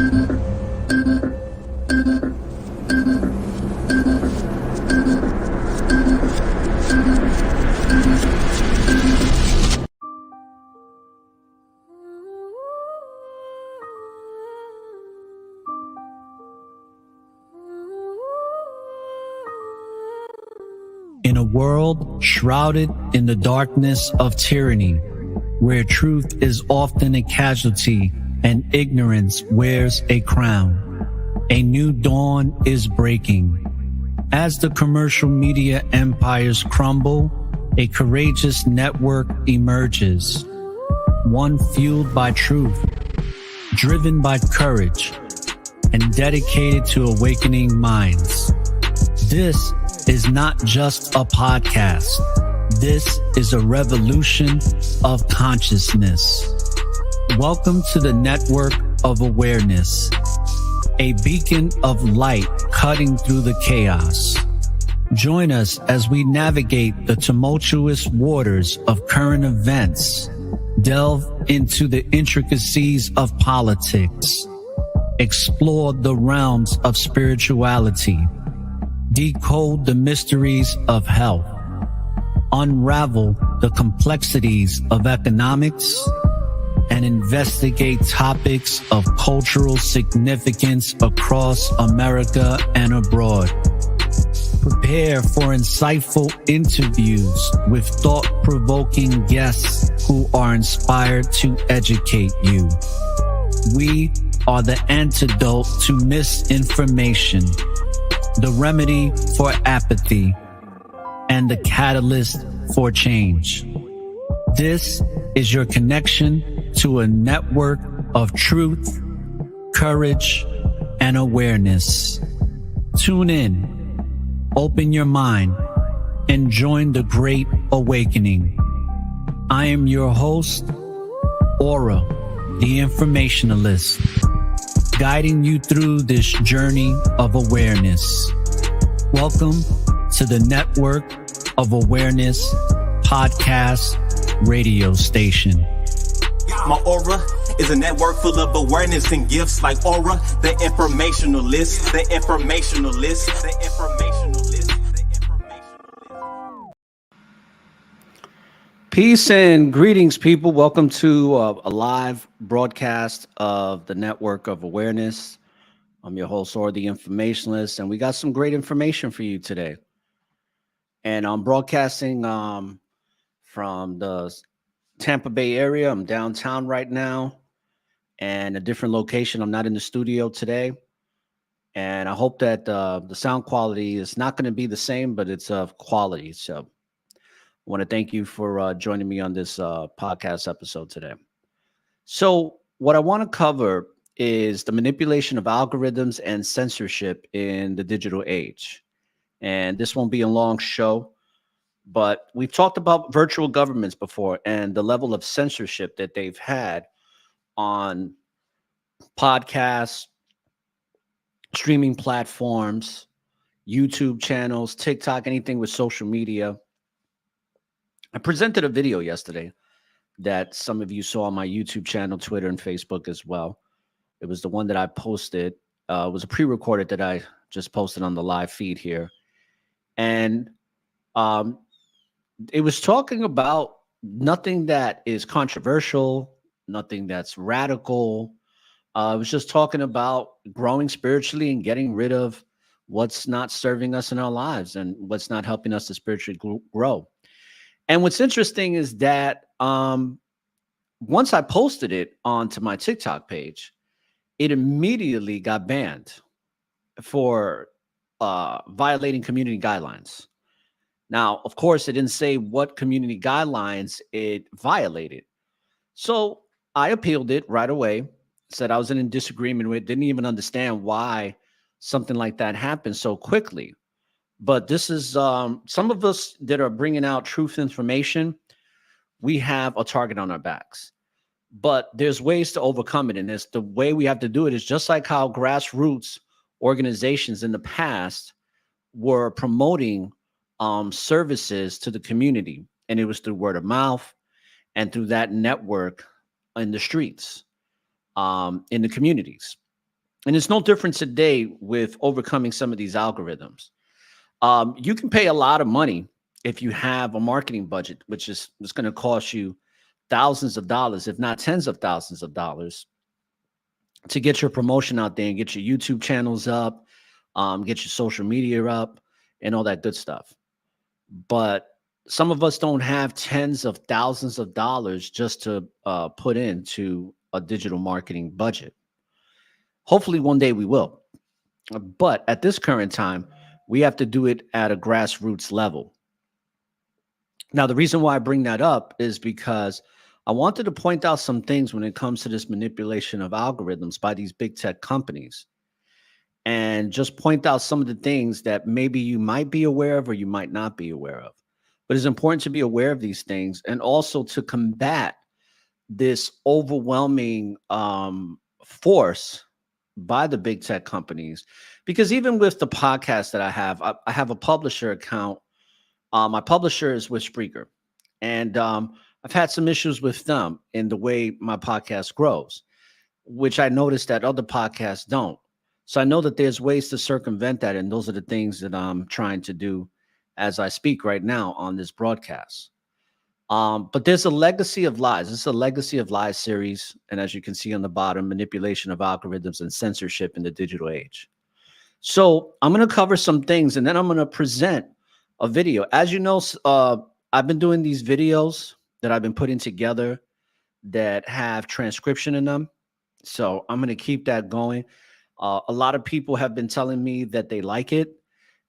In a world shrouded in the darkness of tyranny, where truth is often a casualty and ignorance wears a crown, a new dawn is breaking. As the commercial media empires crumble, a courageous network emerges, one fueled by truth, driven by courage, and dedicated to awakening minds. This is not just a podcast. This is a revolution of consciousness. Welcome to the Network of Awareness, a beacon of light cutting through the chaos. Join us as we navigate the tumultuous waters of current events, delve into the intricacies of politics, explore the realms of spirituality, decode the mysteries of health, unravel the complexities of economics, and investigate topics of cultural significance across America and abroad. Prepare for insightful interviews with thought-provoking guests who are inspired to educate you. We are the antidote to misinformation, the remedy for apathy, and the catalyst for change. This is your connection to a network of truth, courage, and awareness. Tune in, open your mind, and join the great awakening. I am your host, ORRA The Informationalist, guiding you through this journey of awareness. Welcome to the Network of Awareness podcast radio station. My aura is a network full of awareness and gifts like ORRA, the informationalist, the informationalist, the informationalist, the informationalist. Peace and greetings, people. Welcome to a live broadcast of the Network of Awareness. I'm your host, ORRA The Informationalist, and we got some great information for you today. And I'm broadcasting from the Tampa Bay area. I'm downtown right now, and a different location. I'm not in the studio today, and I hope that the sound quality is not going to be the same, but it's of quality. So I want to thank you for joining me on this podcast episode today. So what I want to cover is the manipulation of algorithms and censorship in the digital age. And this won't be a long show, but we've talked about virtual governments before and the level of censorship that they've had on podcasts, streaming platforms, YouTube channels, TikTok, anything with social media. I presented a video yesterday that some of you saw on my YouTube channel, Twitter, and Facebook as well. It was the one that I posted. It was a pre-recorded that I just posted on the live feed here. And it was talking about nothing that is controversial, nothing that's radical. It was just talking about growing spiritually and getting rid of what's not serving us in our lives and what's not helping us to spiritually grow. And what's interesting is that once I posted it onto my TikTok page, it immediately got banned for violating community guidelines. Now, of course, it didn't say what community guidelines it violated. So I appealed it right away, said I was in disagreement with it, didn't even understand why something like that happened so quickly. But this is some of us that are bringing out truth information, we have a target on our backs. But there's ways to overcome it. And it's the way we have to do it is just like how grassroots organizations in the past were promoting services to the community. And it was through word of mouth and through that network in the streets, in the communities. And it's no different today with overcoming some of these algorithms. You can pay a lot of money if you have a marketing budget, which is going to cost you thousands of dollars, if not tens of thousands of dollars, to get your promotion out there and get your YouTube channels up, get your social media up, and all that good stuff. But some of us don't have tens of thousands of dollars just to put into a digital marketing budget. Hopefully one day we will. But at this current time, we have to do it at a grassroots level. Now, the reason why I bring that up is because I wanted to point out some things when it comes to this manipulation of algorithms by these big tech companies, and just point out some of the things that maybe you might be aware of or you might not be aware of. But it's important to be aware of these things and also to combat this overwhelming force by the big tech companies. Because even with the podcast that I have a publisher account. My publisher is with Spreaker, and I've had some issues with them in the way my podcast grows, which I noticed that other podcasts don't. So I know that there's ways to circumvent that, and those are the things that I'm trying to do as I speak right now on this broadcast. But there's a legacy of lies. This is a legacy of lies series, and as you can see on the bottom, manipulation of algorithms and censorship in the digital age. So I'm going to cover some things, and then I'm going to present a video. As you know, I've been doing these videos that I've been putting together that have transcription in them. So I'm going to keep that going. A lot of people have been telling me that they like it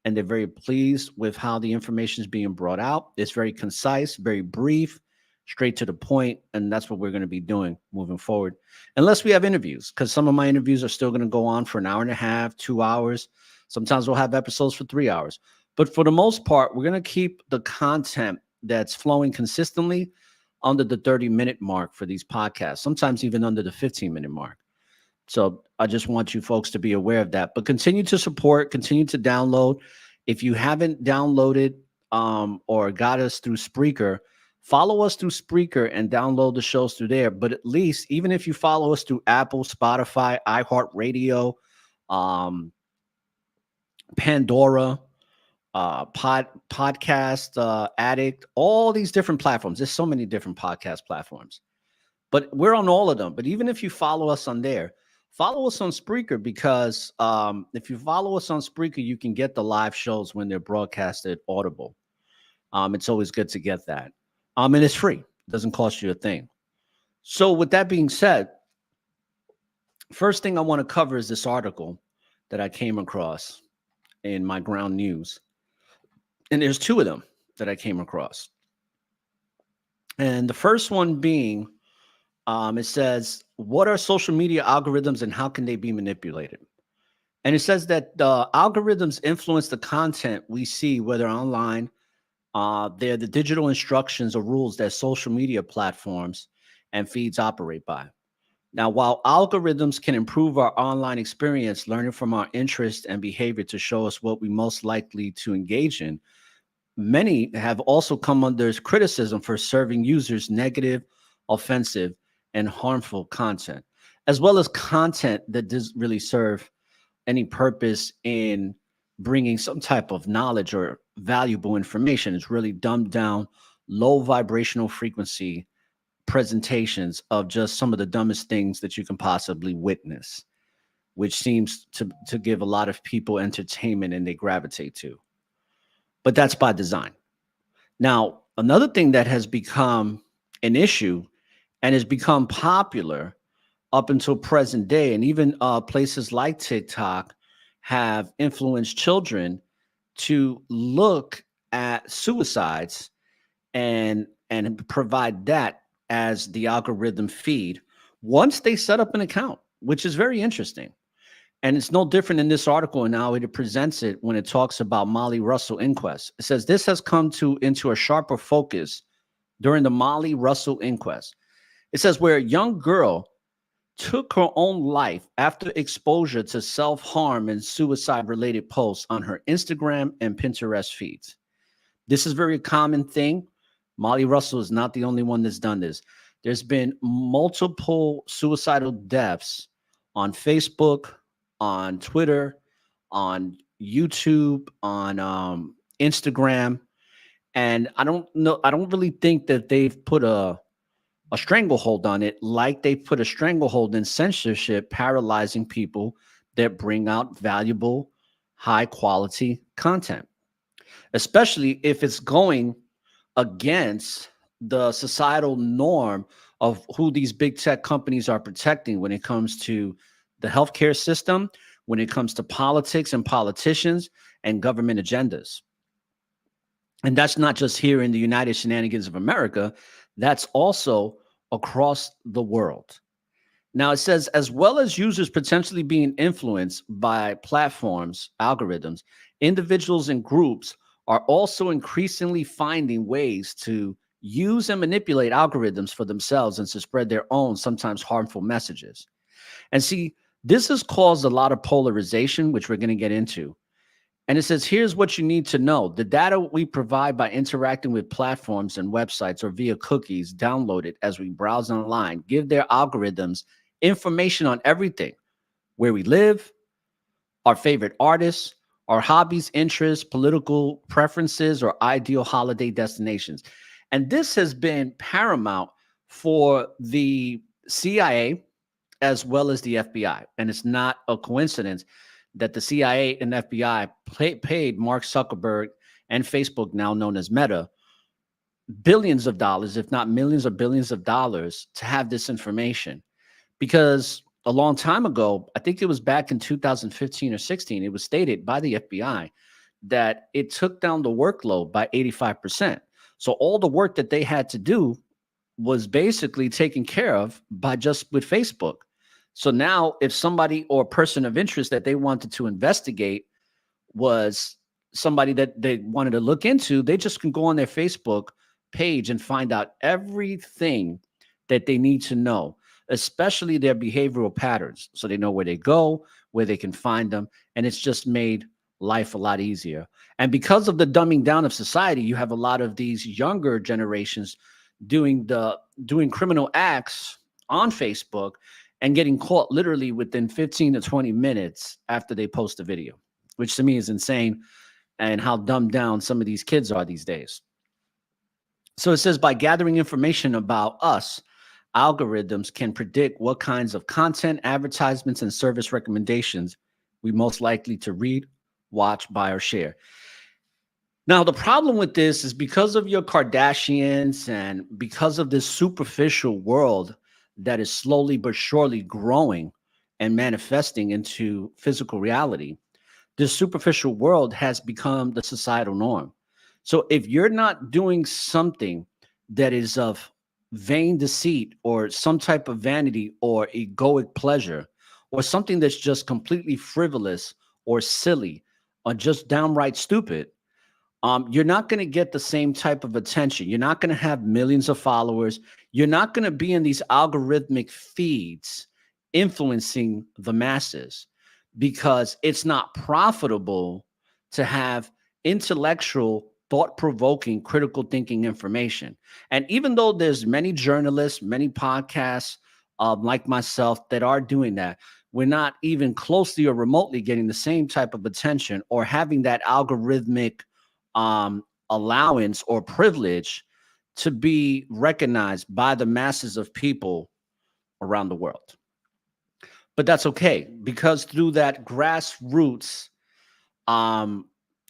and they're very pleased with how the information is being brought out. It's very concise, very brief, straight to the point, and that's what we're going to be doing moving forward. Unless we have interviews, because some of my interviews are still going to go on for an hour and a half, 2 hours. Sometimes we'll have episodes for 3 hours. But for the most part, we're going to keep the content that's flowing consistently under the 30-minute mark for these podcasts, sometimes even under the 15-minute mark. So I just want you folks to be aware of that. But continue to support, continue to download. If you haven't downloaded or got us through Spreaker, follow us through Spreaker and download the shows through there. But at least, even if you follow us through Apple, Spotify, iHeartRadio, Pandora, podcast Addict, all these different platforms. There's so many different podcast platforms, but we're on all of them. But even if you follow us on there, follow us on Spreaker, because if you follow us on Spreaker, you can get the live shows when they're broadcasted audible. It's always good to get that. And it's free. It doesn't cost you a thing. So with that being said, first thing I want to cover is this article that I came across in my ground news. And there's two of them that I came across. And the first one being, it says, what are social media algorithms and how can they be manipulated? And it says that algorithms influence the content we see, whether online. They're the digital instructions or rules that social media platforms and feeds operate by. Now, while algorithms can improve our online experience, learning from our interests and behavior to show us what we most likely to engage in, many have also come under criticism for serving users negative, offensive, and harmful content, as well as content that doesn't really serve any purpose in bringing some type of knowledge or valuable information. It's really dumbed down, low vibrational frequency presentations of just some of the dumbest things that you can possibly witness, which seems to give a lot of people entertainment and they gravitate to. But that's by design. Now, another thing that has become an issue and has become popular up until present day, and even places like TikTok have influenced children to look at suicides and provide that as the algorithm feed once they set up an account, which is very interesting. And it's no different in this article and how it presents it when it talks about Molly Russell inquest. It says this has come into a sharper focus during the Molly Russell inquest. It says where a young girl took her own life after exposure to self-harm and suicide-related posts on her Instagram and Pinterest feeds. This is a very common thing. Molly Russell is not the only one that's done this. There's been multiple suicidal deaths on Facebook, on Twitter, on YouTube, on Instagram. And I don't know, I don't really think that they've put a stranglehold on it like they put a stranglehold in censorship, paralyzing people that bring out valuable, high quality content, especially if it's going against the societal norm of who these big tech companies are protecting when it comes to the healthcare system, when it comes to politics and politicians and government agendas. And that's not just here in the United Shenanigans of America, that's also across the world. Now, it says, as well as users potentially being influenced by platforms, algorithms, individuals and groups are also increasingly finding ways to use and manipulate algorithms for themselves and to spread their own, sometimes harmful messages. And see, this has caused a lot of polarization, which we're going to get into. And it says, here's what you need to know. The data we provide by interacting with platforms and websites or via cookies downloaded as we browse online give their algorithms information on everything: where we live, our favorite artists, our hobbies, interests, political preferences, or ideal holiday destinations. And this has been paramount for the CIA as well as the FBI. And it's not a coincidence that the CIA and FBI paid Mark Zuckerberg and Facebook, now known as Meta, billions of dollars, if not millions or billions of dollars, to have this information. Because a long time ago, I think it was back in 2015 or 16, it was stated by the FBI that it took down the workload by 85%. So all the work that they had to do was basically taken care of by just with Facebook. So now if somebody or person of interest that they wanted to investigate was somebody that they wanted to look into, they just can go on their Facebook page and find out everything that they need to know, especially their behavioral patterns. So they know where they go, where they can find them. And it's just made life a lot easier. And because of the dumbing down of society, you have a lot of these younger generations doing criminal acts on Facebook and getting caught literally within 15 to 20 minutes after they post a video, which to me is insane, and how dumbed down some of these kids are these days. So it says, by gathering information about us, algorithms can predict what kinds of content, advertisements, and service recommendations we most likely to read, watch, buy, or share. Now, the problem with this is because of your Kardashians and because of this superficial world that is slowly but surely growing and manifesting into physical reality, this superficial world has become the societal norm. So if you're not doing something that is of vain deceit or some type of vanity or egoic pleasure, or something that's just completely frivolous or silly or just downright stupid, you're not going to get the same type of attention. You're not going to have millions of followers. You're not going to be in these algorithmic feeds influencing the masses, because it's not profitable to have intellectual, thought-provoking, critical thinking information. And even though there's many journalists, many podcasts like myself that are doing that, we're not even closely or remotely getting the same type of attention or having that algorithmic allowance or privilege to be recognized by the masses of people around the world. But that's okay, because through that grassroots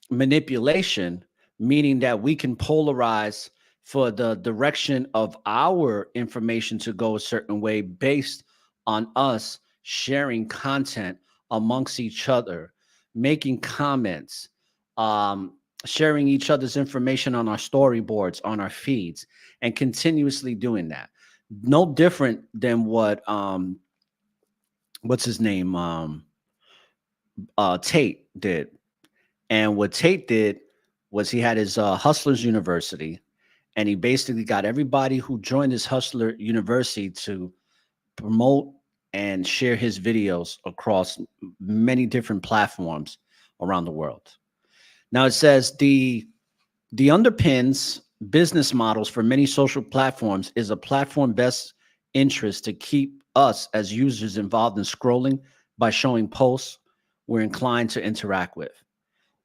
manipulation, meaning that we can polarize for the direction of our information to go a certain way based on us sharing content amongst each other, making comments, sharing each other's information on our storyboards, on our feeds, and continuously doing that. No different than what what's his name, Tate did. And what Tate did was he had his Hustlers University, and he basically got everybody who joined his Hustler University to promote and share his videos across many different platforms around the world. Now it says the underpins business models for many social platforms is a platform best interest to keep us as users involved in scrolling, by showing posts we're inclined to interact with.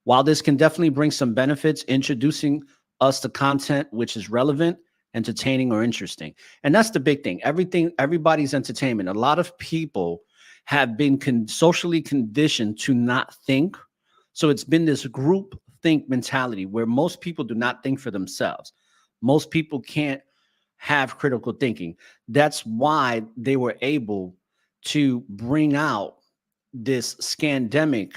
While this can definitely bring some benefits, introducing us to content which is relevant, entertaining, or interesting. And that's the big thing. Everybody's entertainment. A lot of people have been socially conditioned to not think. So it's been this group think mentality where most people do not think for themselves. Most people can't have critical thinking. That's why they were able to bring out this scandemic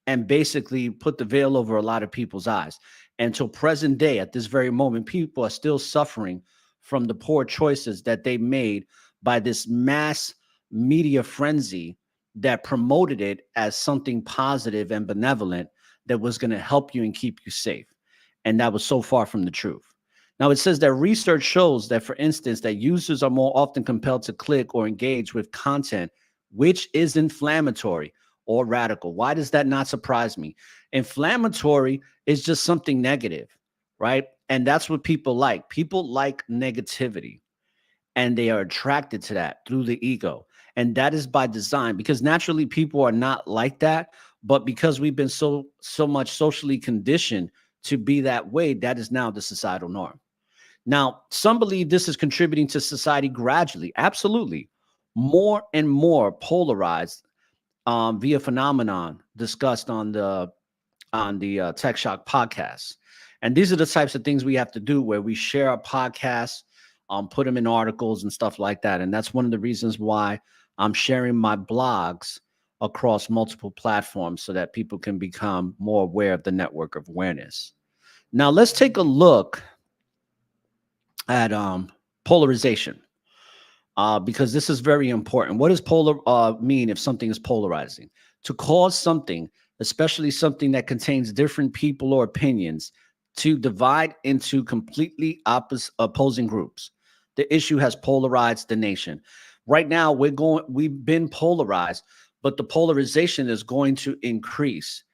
and basically put the veil over a lot of people's eyes. Until present day, at this very moment, people are still suffering from the poor choices that they made by this mass media frenzy that promoted it as something positive and benevolent that was going to help you and keep you safe. And that was so far from the truth. Now, it says that research shows that, for instance, that users are more often compelled to click or engage with content which is inflammatory or radical. Why does that not surprise me? Inflammatory is just something negative, right? And that's what people like. People like negativity, and they are attracted to that through the ego. And that is by design, because naturally people are not like that. But because we've been so much socially conditioned to be that way, that is now the societal norm. Now, some believe this is contributing to society gradually. Absolutely. More and more polarized via phenomenon discussed on the Tech Shock podcast. And these are the types of things we have to do, where we share our podcasts, put them in articles and stuff like that. And that's one of the reasons why I'm sharing my blogs across multiple platforms, so that people can become more aware of the network of awareness. Now, let's take a look at polarization, because this is very important. What does mean if something is polarizing? To cause something, especially something that contains different people or opinions, to divide into completely opposing groups. The issue has polarized the nation. Right now, we've been polarized, but the polarization is going to increase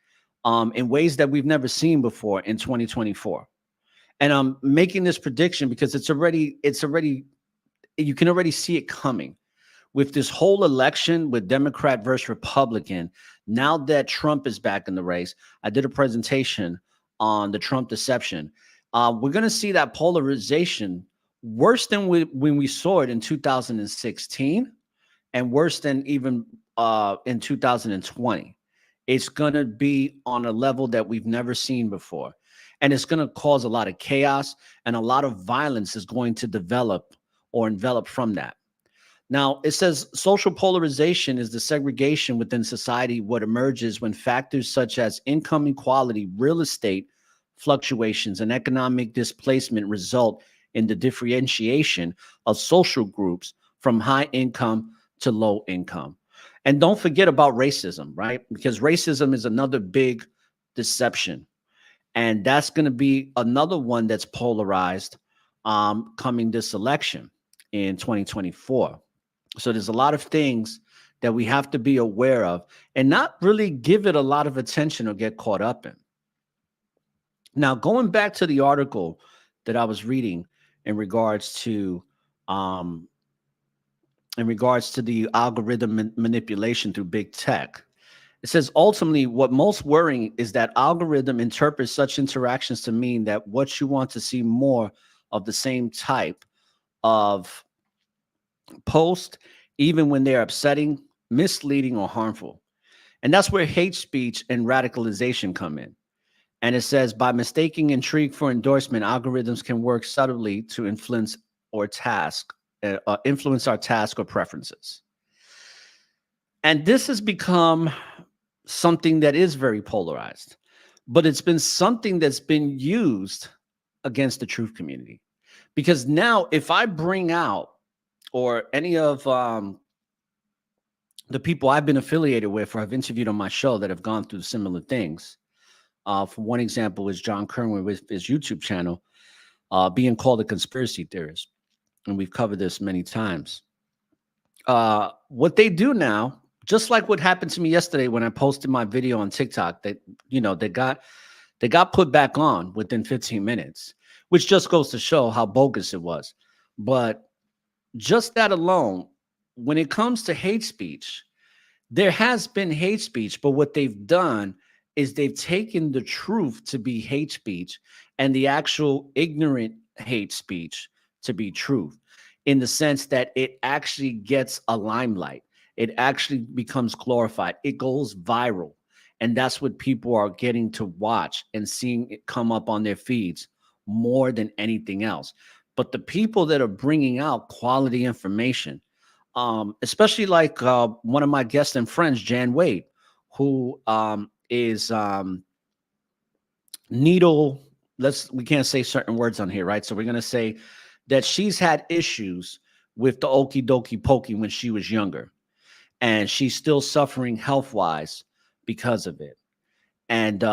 in ways that we've never seen before in 2024. And I'm making this prediction because it's already, you can already see it coming with this whole election with Democrat versus Republican. Now that Trump is back in the race, I did a presentation on the Trump deception. We're going to see that polarization worse than when we saw it in 2016, and worse than even in 2020. It's going to be on a level that we've never seen before. And it's going to cause a lot of chaos, and a lot of violence is going to develop or envelop from that. Now, it says social polarization is the segregation within society what emerges when factors such as income inequality, real estate fluctuations, and economic displacement result in the differentiation of social groups from high income to low income. And don't forget about racism, right? Because racism is another big deception. And that's going to be another one that's polarized coming this election in 2024. So there's a lot of things that we have to be aware of and not really give it a lot of attention or get caught up in. Now, going back to the article that I was reading in regards to the algorithm manipulation through big tech, it says ultimately what most worrying is that algorithm interprets such interactions to mean that what you want to see more of the same type of post, even when they're upsetting, misleading, or harmful. And that's where hate speech and radicalization come in. And it says, by mistaking intrigue for endorsement, algorithms can work subtly to influence our task or preferences. And this has become something that is very polarized, but it's been something that's been used against the truth community. Because now if I bring out, or any of the people I've been affiliated with or I've interviewed on my show that have gone through similar things, for one example is John Kerwin with his YouTube channel, being called a conspiracy theorist. And we've covered this many times. What they do now, just like what happened to me yesterday when I posted my video on TikTok, that, you know, they got put back on within 15 minutes, which just goes to show how bogus it was. But just that alone, when it comes to hate speech, There has been hate speech, but what they've done is they've taken the truth to be hate speech and the actual ignorant hate speech to be truth, in the sense that it actually gets a limelight. It actually becomes glorified. It goes viral. And that's what people are getting to watch and seeing it come up on their feeds more than anything else. But the people that are bringing out quality information, especially like one of my guests and friends, Jan Wade, who is needle. We can't say certain words on here, right? So we're gonna say that she's had issues with the okie dokie pokey when she was younger, and she's still suffering health wise because of it. And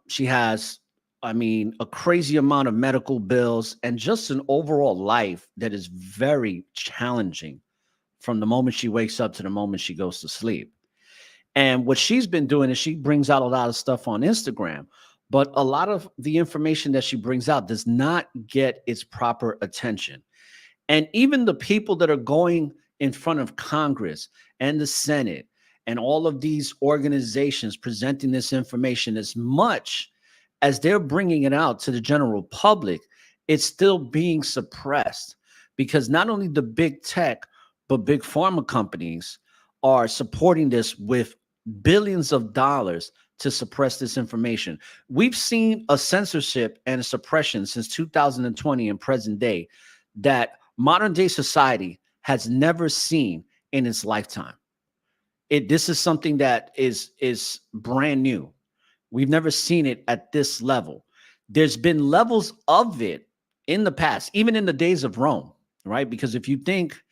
she has, I mean, a crazy amount of medical bills and just an overall life that is very challenging from the moment she wakes up to the moment she goes to sleep. And what she's been doing is she brings out a lot of stuff on Instagram, but a lot of the information that she brings out does not get its proper attention. And even the people that are going in front of Congress and the Senate and all of these organizations presenting this information, as much as they're bringing it out to the general public, it's still being suppressed, because not only the big tech, but big pharma companies are supporting this with billions of dollars to suppress this information. We've seen a censorship and a suppression since 2020 and present day that modern day society has never seen in its lifetime. This is something that is brand new. We've never seen it at this level. There's been levels of it in the past, even in the days of Rome, right? Because if you think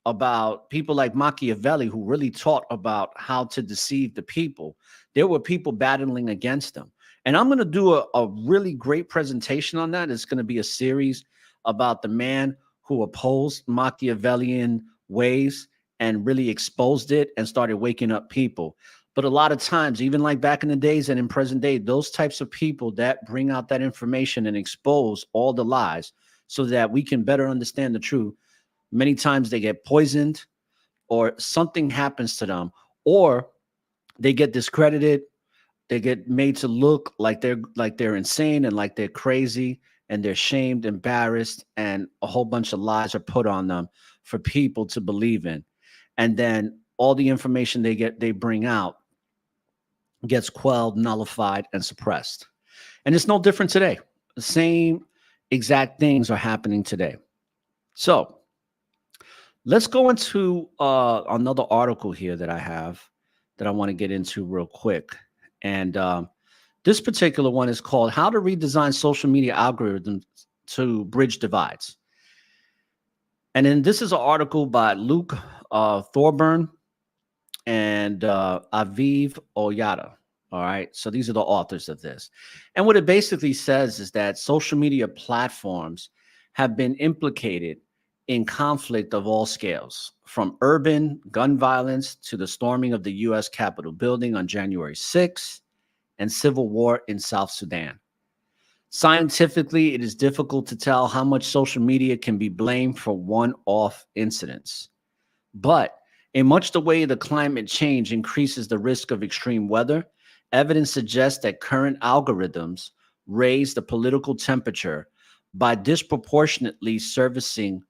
about people like Machiavelli, who really taught about how to deceive the people, there were people battling against them. And I'm going to do a really great presentation on that. It's going to be a series about the man who opposed Machiavellian ways and really exposed it and started waking up people. But a lot of times, even like back in the days and in present day, those types of people that bring out that information and expose all the lies so that we can better understand the truth, many times they get poisoned or something happens to them, or they get discredited. They get made to look like they're insane and like they're crazy, and they're shamed, embarrassed, and a whole bunch of lies are put on them for people to believe in. And then all the information they bring out gets quelled, nullified, and suppressed. And it's no different today. The same exact things are happening today. So let's go into another article here that I have that I want to get into real quick. And this particular one is called How to Redesign Social Media Algorithms to Bridge Divides. And then this is an article by Luke Thorburn and Aviv Oyada. All right. So these are the authors of this. And what it basically says is that social media platforms have been implicated in conflict of all scales, from urban gun violence to the storming of the U.S. Capitol building on January 6th and civil war in South Sudan. Scientifically, it is difficult to tell how much social media can be blamed for one-off incidents. But in much the way the climate change increases the risk of extreme weather, evidence suggests that current algorithms raise the political temperature by disproportionately surfacing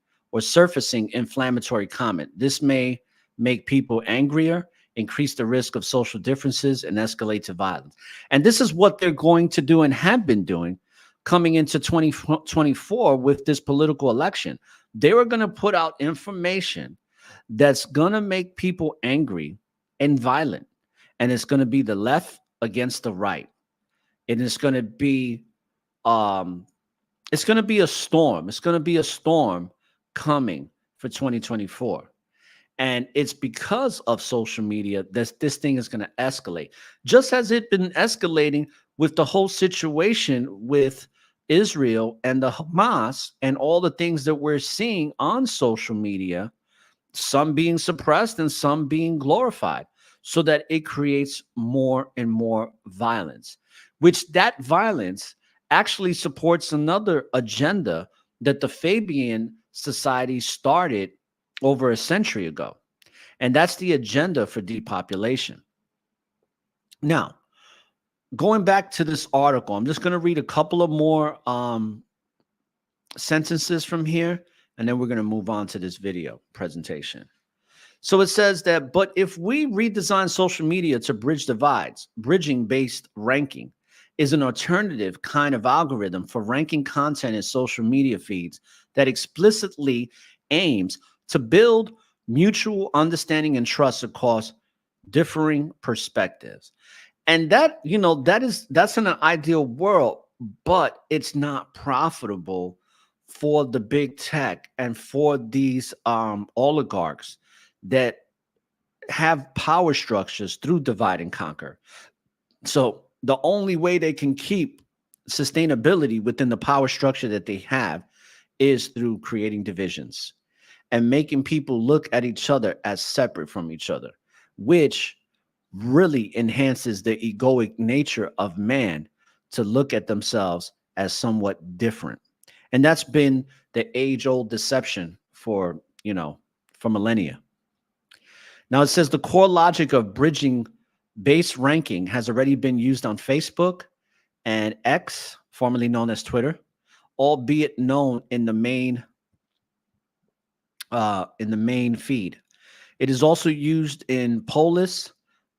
inflammatory comment. This may make people angrier, increase the risk of social differences, and escalate to violence. And this is what they're going to do and have been doing coming into 2024 with this political election. They were going to put out information that's going to make people angry and violent. And it's going to be the left against the right. And it's going to be a storm. It's going to be a storm coming for 2024. And it's because of social media that this thing is going to escalate, just as it's been escalating with the whole situation with Israel and the Hamas and all the things that we're seeing on social media, some being suppressed and some being glorified, so that it creates more and more violence, which that violence actually supports another agenda that the Fabian Society started over a century ago. And that's the agenda for depopulation. Now, going back to this article, I'm just going to read a couple of more sentences from here, and then we're going to move on to this video presentation. So it says that, but if we redesign social media to bridge divides, bridging-based ranking is an alternative kind of algorithm for ranking content in social media feeds that explicitly aims to build mutual understanding and trust across differing perspectives. And that, that's in an ideal world, but it's not profitable for the big tech and for these oligarchs that have power structures through divide and conquer. So the only way they can keep sustainability within the power structure that they have is through creating divisions and making people look at each other as separate from each other, which really enhances the egoic nature of man to look at themselves as somewhat different. And that's been the age-old deception for millennia. Now it says the core logic of bridging base ranking has already been used on Facebook and X, formerly known as Twitter, albeit known in the main feed. It is also used in Polis,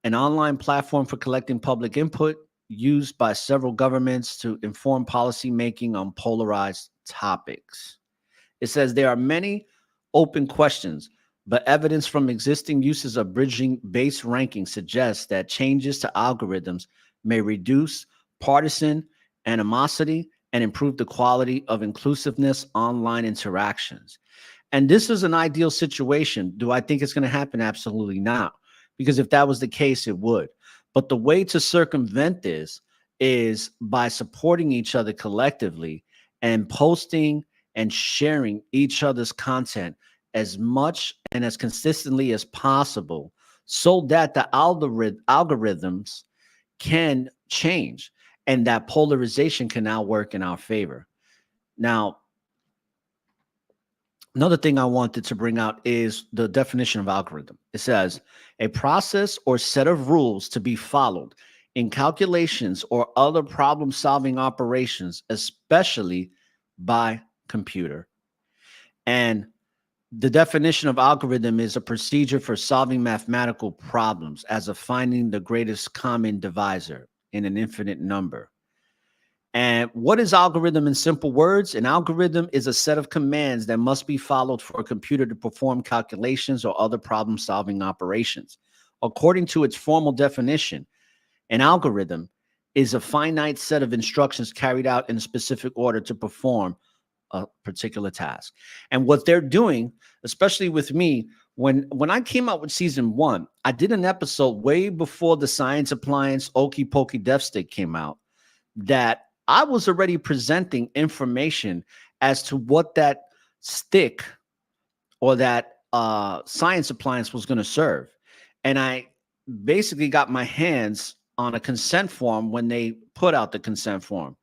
an online platform for collecting public input used by several governments to inform policy making on polarized topics. It says there are many open questions, but evidence from existing uses of bridging base ranking suggests that changes to algorithms may reduce partisan animosity and improve the quality of inclusiveness online interactions. And this is an ideal situation. Do I think it's going to happen? Absolutely not. Because if that was the case, it would. But the way to circumvent this is by supporting each other collectively and posting and sharing each other's content as much and as consistently as possible so that the algorithms can change and that polarization can now work in our favor. Now, another thing I wanted to bring out is the definition of algorithm. It says a process or set of rules to be followed in calculations or other problem-solving operations, especially by computer. And the definition of algorithm is a procedure for solving mathematical problems as of finding the greatest common divisor in an infinite number. And what is algorithm in simple words? An algorithm is a set of commands that must be followed for a computer to perform calculations or other problem-solving operations. According to its formal definition, an algorithm is a finite set of instructions carried out in a specific order to perform a particular task. And what they're doing, especially with me, when I came out with season 1, I did an episode way before the Science Appliance Okey Pokey Death Stick came out that I was already presenting information as to what that stick or that science appliance was going to serve. And I basically got my hands on a consent form when they put out the consent form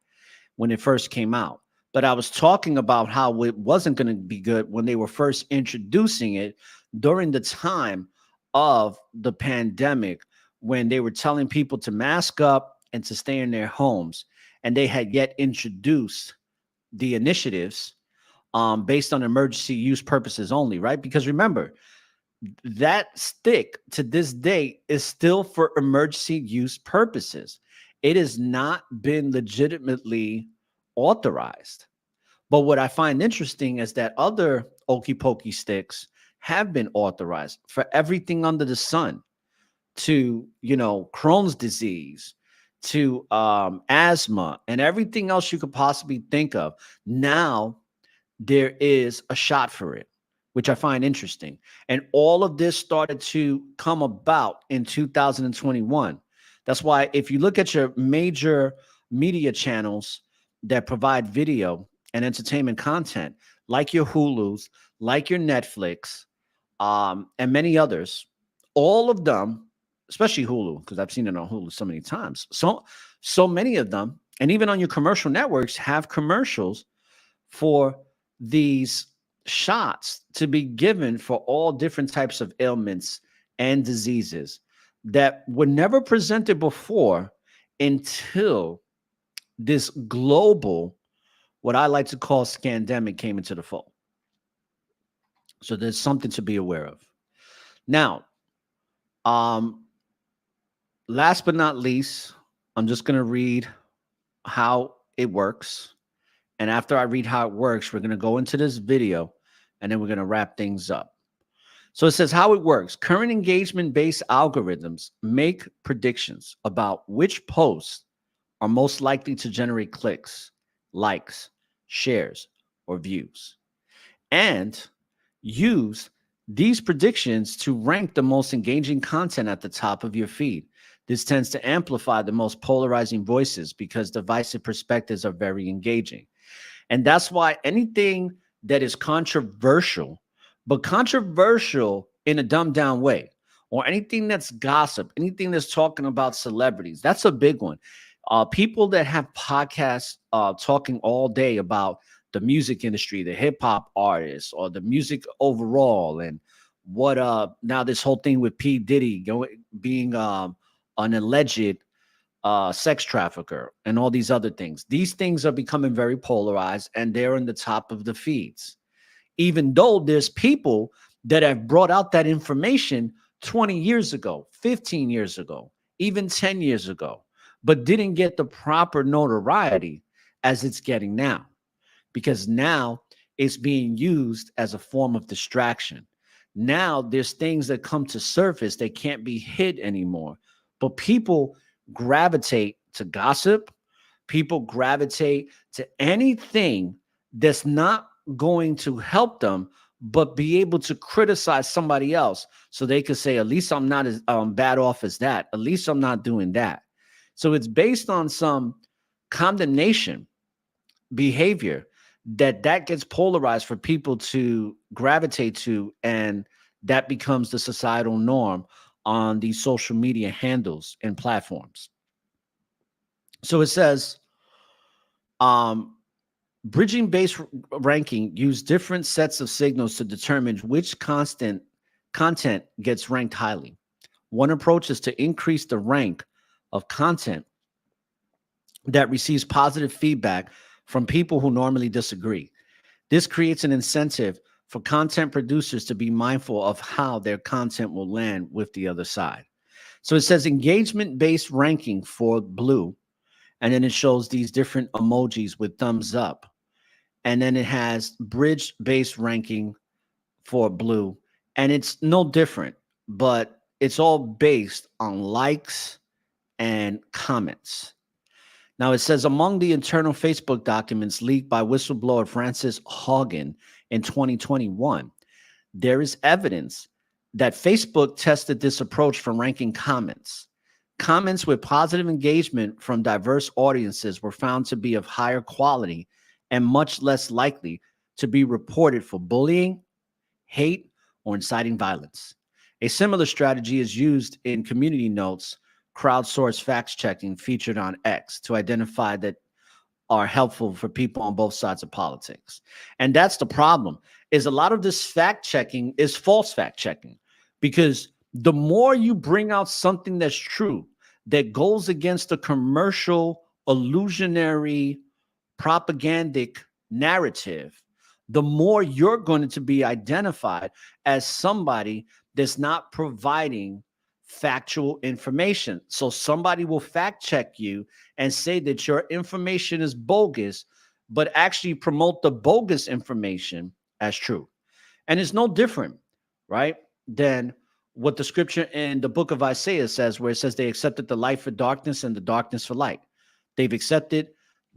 when it first came out. But I was talking about how it wasn't going to be good when they were first introducing it during the time of the pandemic, when they were telling people to mask up and to stay in their homes. And they had yet introduced the initiatives based on emergency use purposes only, right? Because remember, that stick to this day is still for emergency use purposes. It has not been legitimately authorized. But what I find interesting is that other Okey Pokey sticks have been authorized for everything under the sun, to, Crohn's disease, to asthma, and everything else you could possibly think of. Now there is a shot for it, which I find interesting. And all of this started to come about in 2021. That's why if you look at your major media channels that provide video and entertainment content, like your Hulus, like your Netflix, and many others, all of them, especially Hulu, because I've seen it on Hulu so many times. So many of them, and even on your commercial networks, have commercials for these shots to be given for all different types of ailments and diseases that were never presented before until this global, what I like to call scandemic, came into the fold. So there's something to be aware of. Now, last but not least, I'm just going to read how it works. And after I read how it works, we're going to go into this video and then we're going to wrap things up. So it says how it works. Current engagement-based algorithms make predictions about which posts are most likely to generate clicks, likes, shares, or views, and use these predictions to rank the most engaging content at the top of your feed. This tends to amplify the most polarizing voices because divisive perspectives are very engaging. And that's why anything that is controversial, but controversial in a dumbed down way, or anything that's gossip, anything that's talking about celebrities, that's a big one. People that have podcasts talking all day about the music industry, the hip hop artists, or the music overall, and what now this whole thing with P. Diddy being an alleged sex trafficker and all these other things. These things are becoming very polarized and they're in the top of the feeds. Even though there's people that have brought out that information 20 years ago, 15 years ago, even 10 years ago, but didn't get the proper notoriety as it's getting now, because now it's being used as a form of distraction. Now there's things that come to surface that can't be hid anymore, but people gravitate to gossip. People gravitate to anything that's not going to help them, but be able to criticize somebody else so they could say, at least I'm not as bad off as that. At least I'm not doing that. So it's based on some condemnation behavior that gets polarized for people to gravitate to, and that becomes the societal norm on these social media handles and platforms. So it says, bridging based ranking use different sets of signals to determine which content gets ranked highly. One approach is to increase the rank of content that receives positive feedback from people who normally disagree. This creates an incentive for content producers to be mindful of how their content will land with the other side. So it says engagement-based ranking for blue, and then it shows these different emojis with thumbs up. And then it has bridge-based ranking for blue, and it's no different, but it's all based on likes and comments. Now, it says among the internal Facebook documents leaked by whistleblower Francis Haugen in 2021, there is evidence that Facebook tested this approach for ranking comments. Comments with positive engagement from diverse audiences were found to be of higher quality and much less likely to be reported for bullying, hate, or inciting violence. A similar strategy is used in community notes, crowdsourced fact-checking featured on X to identify that are helpful for people on both sides of politics. And that's the problem, is a lot of this fact-checking is false fact-checking, because the more you bring out something that's true, that goes against the commercial, illusionary, propagandic narrative, the more you're going to be identified as somebody that's not providing factual information. So somebody will fact check you and say that your information is bogus, but actually promote the bogus information as true. And it's no different, right, than what the scripture in the book of Isaiah says, where it says they accepted the light for darkness and the darkness for light. They've accepted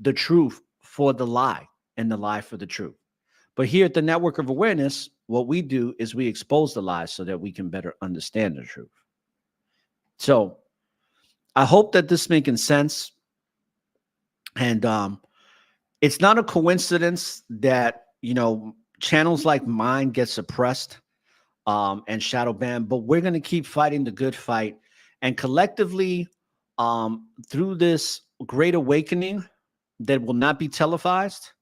the truth for the lie and the lie for the truth. But here at the Network of Awareness, what we do is we expose the lies so that we can better understand the truth. So I hope that this is making sense. And it's not a coincidence that, channels like mine get suppressed and shadow banned, but we're going to keep fighting the good fight. And collectively, through this great awakening that will not be televised,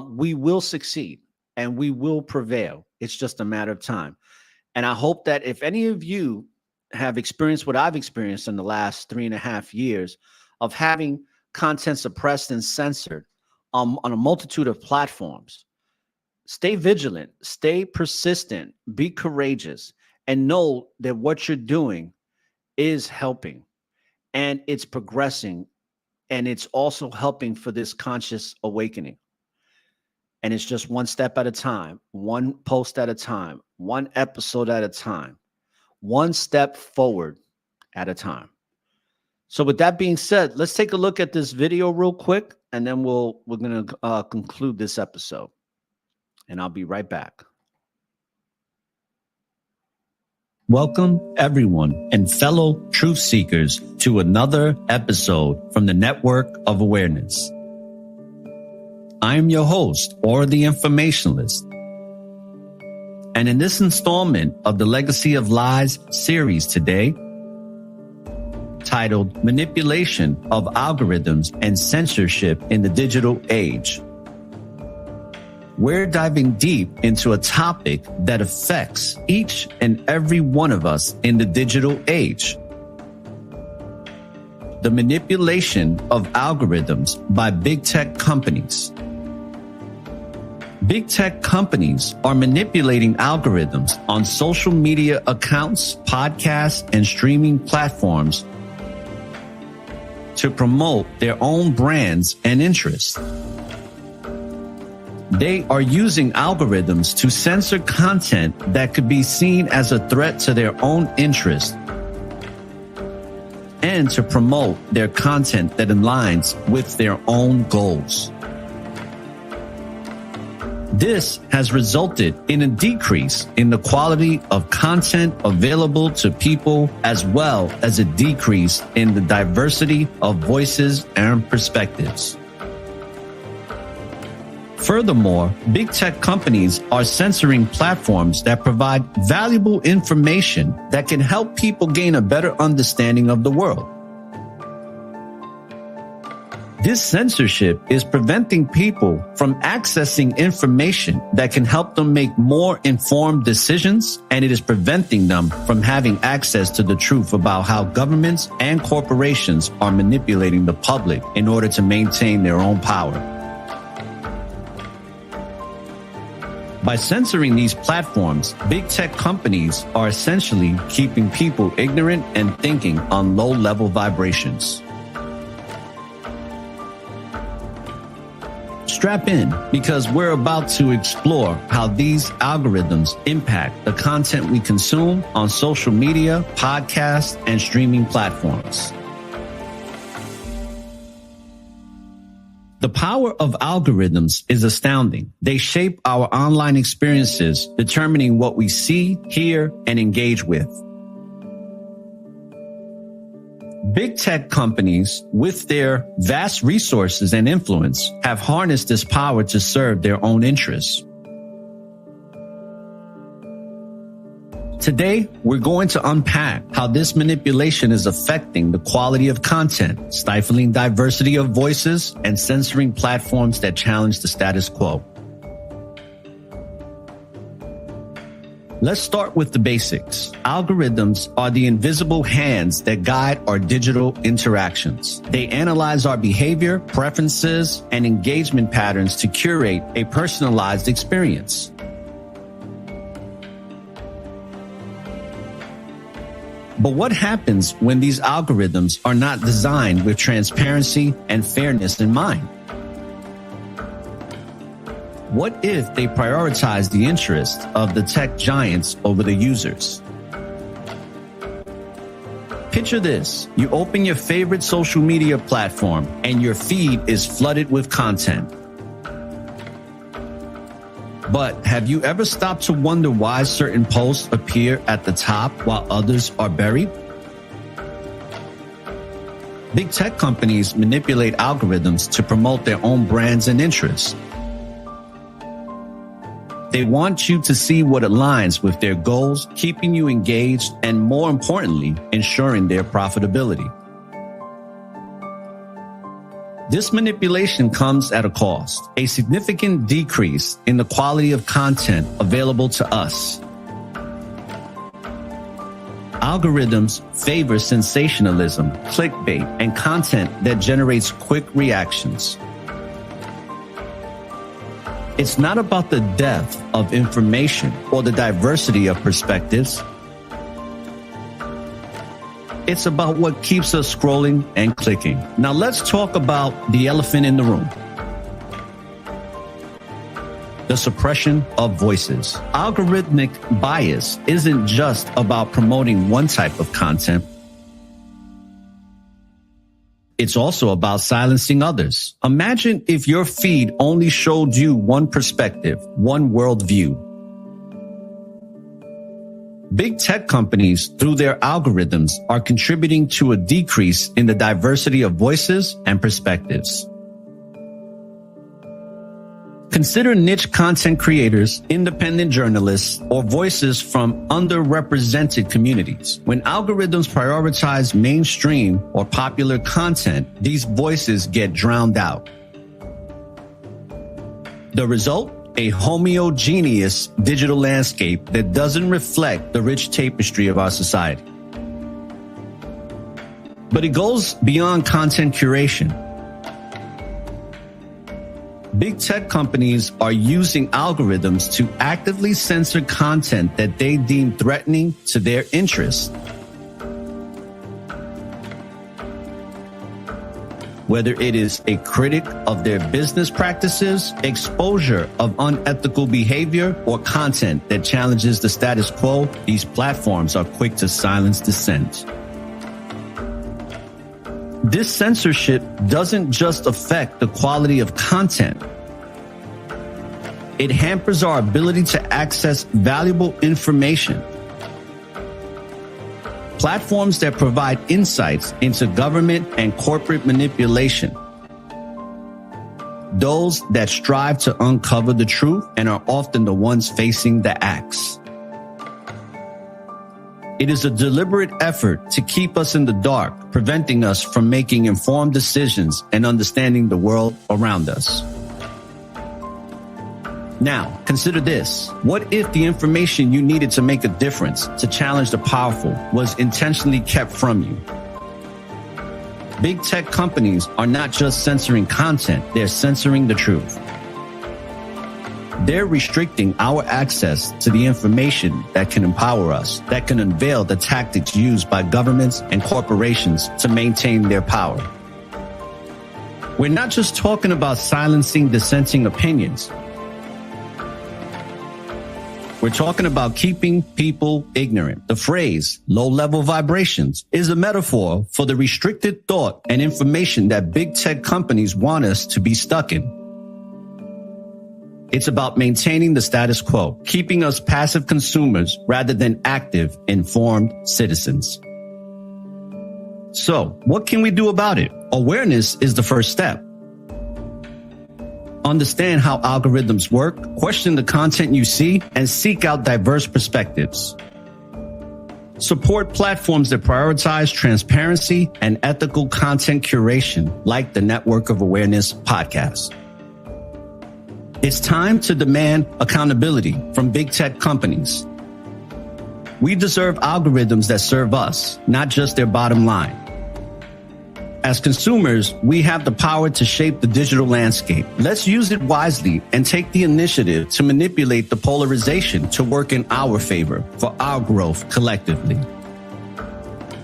we will succeed and we will prevail. It's just a matter of time. And I hope that if any of you have experienced what I've experienced in the last 3.5 years of having content suppressed and censored on a multitude of platforms, stay vigilant, stay persistent, be courageous, and know that what you're doing is helping and it's progressing, and it's also helping for this conscious awakening. And it's just one step at a time, one post at a time, one episode at a time, one step forward at a time. So with that being said, let's take a look at this video real quick, and then we're going to conclude this episode. And I'll be right back. Welcome, everyone, and fellow truth seekers, to another episode from the Network of Awareness. I am your host, ORRA The Informationalist. And in this installment of the Legacy of Lies series today, titled Manipulation of Algorithms and Censorship in the Digital Age, we're diving deep into a topic that affects each and every one of us in the digital age. The manipulation of algorithms by big tech companies. Big tech companies are manipulating algorithms on social media accounts, podcasts, and streaming platforms to promote their own brands and interests. They are using algorithms to censor content that could be seen as a threat to their own interest and to promote their content that aligns with their own goals. This has resulted in a decrease in the quality of content available to people, as well as a decrease in the diversity of voices and perspectives. Furthermore, big tech companies are censoring platforms that provide valuable information that can help people gain a better understanding of the world. This censorship is preventing people from accessing information that can help them make more informed decisions, and it is preventing them from having access to the truth about how governments and corporations are manipulating the public in order to maintain their own power. By censoring these platforms, big tech companies are essentially keeping people ignorant and thinking on low-level vibrations. Strap in, because we're about to explore how these algorithms impact the content we consume on social media, podcasts, and streaming platforms. The power of algorithms is astounding. They shape our online experiences, determining what we see, hear, and engage with. Big tech companies, with their vast resources and influence, have harnessed this power to serve their own interests. Today, we're going to unpack how this manipulation is affecting the quality of content, stifling diversity of voices, and censoring platforms that challenge the status quo. Let's start with the basics. Algorithms are the invisible hands that guide our digital interactions. They analyze our behavior, preferences, and engagement patterns to curate a personalized experience. But what happens when these algorithms are not designed with transparency and fairness in mind? What if they prioritize the interests of the tech giants over the users? Picture this. You open your favorite social media platform and your feed is flooded with content. But have you ever stopped to wonder why certain posts appear at the top while others are buried? Big tech companies manipulate algorithms to promote their own brands and interests. They want you to see what aligns with their goals, keeping you engaged, and more importantly, ensuring their profitability. This manipulation comes at a cost, a significant decrease in the quality of content available to us. Algorithms favor sensationalism, clickbait, and content that generates quick reactions. It's not about the depth of information or the diversity of perspectives. It's about what keeps us scrolling and clicking. Now let's talk about the elephant in the room. The suppression of voices. Algorithmic bias isn't just about promoting one type of content. It's also about silencing others. Imagine if your feed only showed you one perspective, one worldview. Big tech companies, through their algorithms, are contributing to a decrease in the diversity of voices and perspectives. Consider niche content creators, independent journalists, or voices from underrepresented communities. When algorithms prioritize mainstream or popular content, these voices get drowned out. The result? A homogeneous digital landscape that doesn't reflect the rich tapestry of our society. But it goes beyond content curation. Big tech companies are using algorithms to actively censor content that they deem threatening to their interests. Whether it is a critic of their business practices, exposure of unethical behavior, or content that challenges the status quo, these platforms are quick to silence dissent. This censorship doesn't just affect the quality of content. It hampers our ability to access valuable information. Platforms that provide insights into government and corporate manipulation. Those that strive to uncover the truth and are often the ones facing the axe. It is a deliberate effort to keep us in the dark, preventing us from making informed decisions and understanding the world around us. Now, consider this. What if the information you needed to make a difference, to challenge the powerful, was intentionally kept from you? Big tech companies are not just censoring content, they're censoring the truth. They're restricting our access to the information that can empower us, that can unveil the tactics used by governments and corporations to maintain their power. We're not just talking about silencing dissenting opinions. We're talking about keeping people ignorant. The phrase low-level vibrations is a metaphor for the restricted thought and information that big tech companies want us to be stuck in. It's about maintaining the status quo, keeping us passive consumers rather than active, informed citizens. So, what can we do about it? Awareness is the first step. Understand how algorithms work, question the content you see, and seek out diverse perspectives. Support platforms that prioritize transparency and ethical content curation, like the Network of Awareness podcast. It's time to demand accountability from big tech companies. We deserve algorithms that serve us, not just their bottom line. As consumers, we have the power to shape the digital landscape. Let's use it wisely and take the initiative to manipulate the polarization to work in our favor for our growth collectively.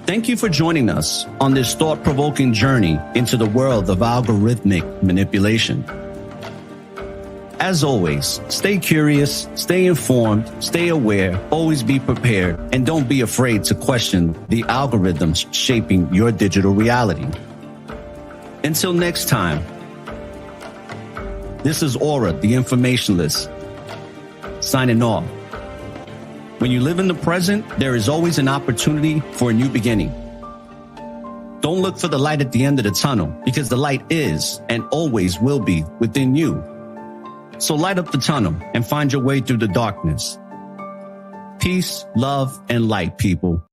Thank you for joining us on this thought-provoking journey into the world of algorithmic manipulation. As always, stay curious, stay informed, stay aware, always be prepared, and don't be afraid to question the algorithms shaping your digital reality. Until next time, this is ORRA The Informationalist, signing off. When you live in the present, there is always an opportunity for a new beginning. Don't look for the light at the end of the tunnel, because the light is and always will be within you. So light up the tunnel and find your way through the darkness. Peace, love, and light, people.